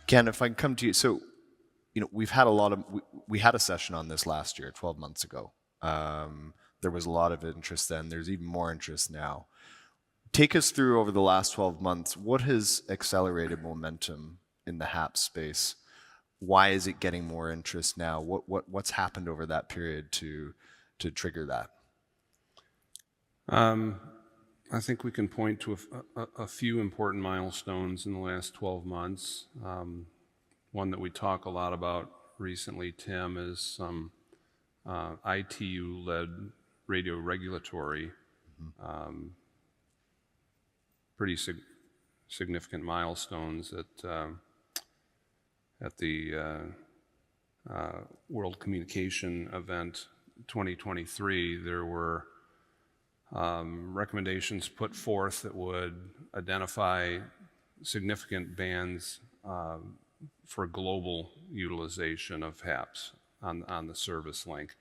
Ken, if I can come to you, so we've had a lot of we had a session on this last year, 12 months ago. There was a lot of interest then. There's even more interest now. Take us through over the last 12 months. What has accelerated momentum in the HAPS space? Why is it getting more interest now? What's happened over that period to trigger that? I think we can point to a few important milestones in the last 12 months. One that we talk a lot about recently, Tim, is some ITU-led radio regulatory, pretty significant milestones at the World Communication Event 2023. There were recommendations put forth that would identify significant bands for global utilization of HAPS on the service link.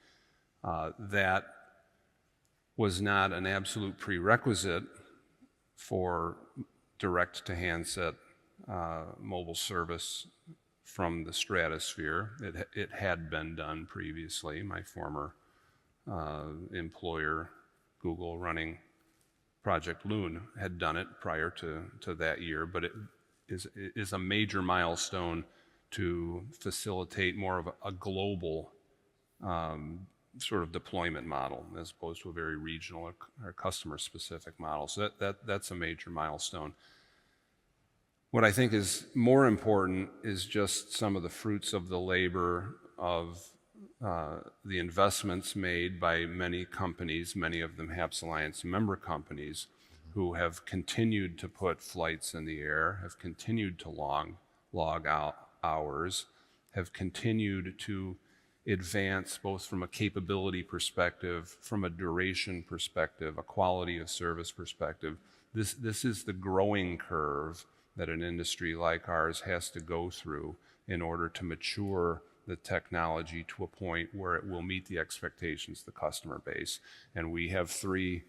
That was not an absolute prerequisite for direct-to-handset mobile service from the Stratosphere. It had been done previously. My former employer, Google, running Project Loon, had done it prior to that year, but it is a major milestone to facilitate more of a global sort of deployment model as opposed to a very regional or customer-specific model. So that's a major milestone. What I think is more important is just some of the fruits of the labor of the investments made by many companies, many of them HAPS Alliance member companies, who have continued to put flights in the air, have continued to log out hours, have continued to advance both from a capability perspective, from a duration perspective, a quality of service perspective. This is the growing curve that an industry like ours has to go through in order to mature the technology to a point where it will meet the expectations of the customer base. And we have three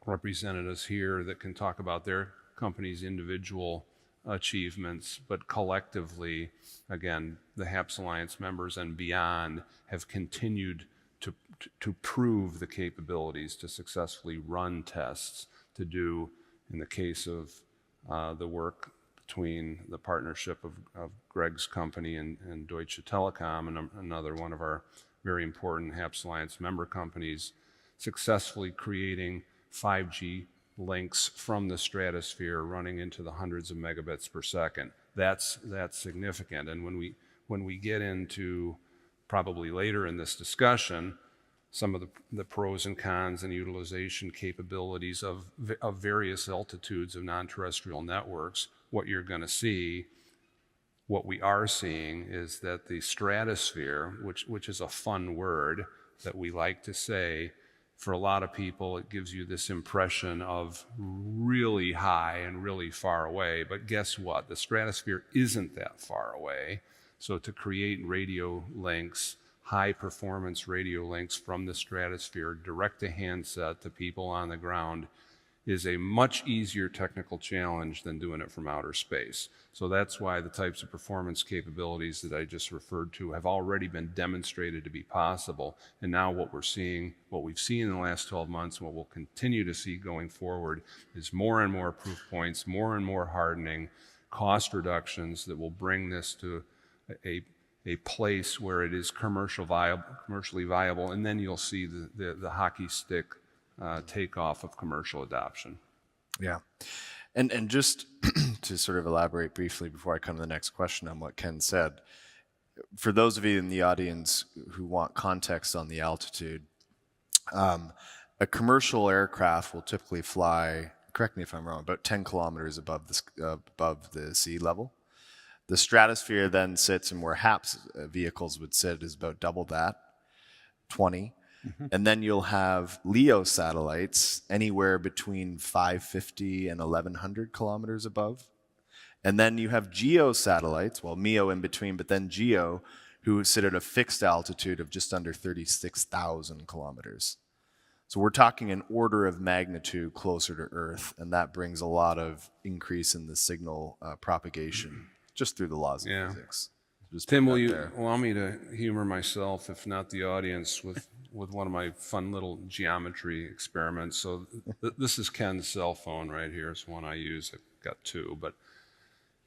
representatives here that can talk about their company's individual achievements, but collectively, again, the HAPS Alliance members and beyond have continued to prove the capabilities to successfully run tests, to do, in the case of the work between the partnership of Greg's company and Deutsche Telekom, and another one of our very important HAPS Alliance member companies, successfully creating 5G links from the Stratosphere running into the hundreds of megabits per second. That's significant. And when we get into, probably later in this discussion, some of the pros and cons and utilization capabilities of various altitudes of non-terrestrial networks, what you're going to see, what we are seeing, is that the Stratosphere, which is a fun word that we like to say, for a lot of people, it gives you this impression of really high and really far away. But guess what? The Stratosphere isn't that far away. So to create radio links, high-performance radio links from the Stratosphere direct to handset to people on the ground is a much easier technical challenge than doing it from outer space. So that's why the types of performance capabilities that I just referred to have already been demonstrated to be possible. And now what we've seen in the last 12 months, and what we'll continue to see going forward, is more and more proof points, more and more hardening, cost reductions that will bring this to a place where it is commercially viable, and then you'll see the hockey stick takeoff of commercial adoption. Yeah. And just to sort of elaborate briefly before I come to the next question on what Ken said, for those of you in the audience who want context on the altitude, a commercial aircraft will typically fly, correct me if I'm wrong, about 10 kilometers above the sea level. The Stratosphere then sits, and where HAPS vehicles would sit is about double that, 20. And then you'll have LEO satellites anywhere between 550 and 1,100 kilometers above. And then you have GEO satellites, well, MEO in between, but then GEO, who sit at a fixed altitude of just under 36,000 kilometers. So we're talking an order of magnitude closer to Earth, and that brings a lot of increase in the signal propagation just through the laws of Yeah. physics. Just Tim, put will that you there. allow me to humor myself, if not the audience, with one of my fun little geometry experiments? So this is Ken's cell phone right here. It's one I use. I've got two. But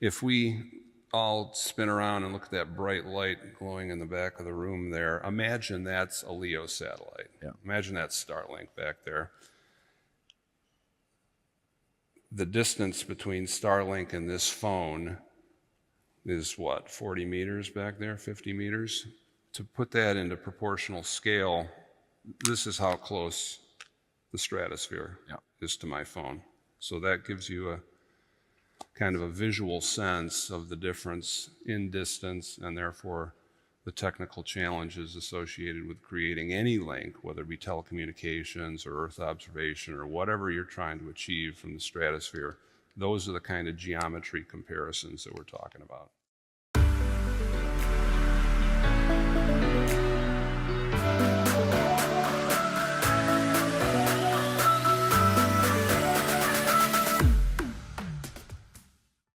if we all spin around and look at that bright light glowing in the back of the room there, imagine that's a LEO satellite. Yeah. Imagine that's Starlink back there. The distance between Starlink and this phone is what, 40 meters back there, 50 meters? To put that into proportional scale, this is how close the Stratosphere is to my phone. So that gives you a kind of a visual sense of the difference in distance and therefore the technical challenges associated with creating any link, whether it be telecommunications or Earth observation or whatever you're trying to achieve from the Stratosphere. Those are the kind of geometry comparisons that we're talking about.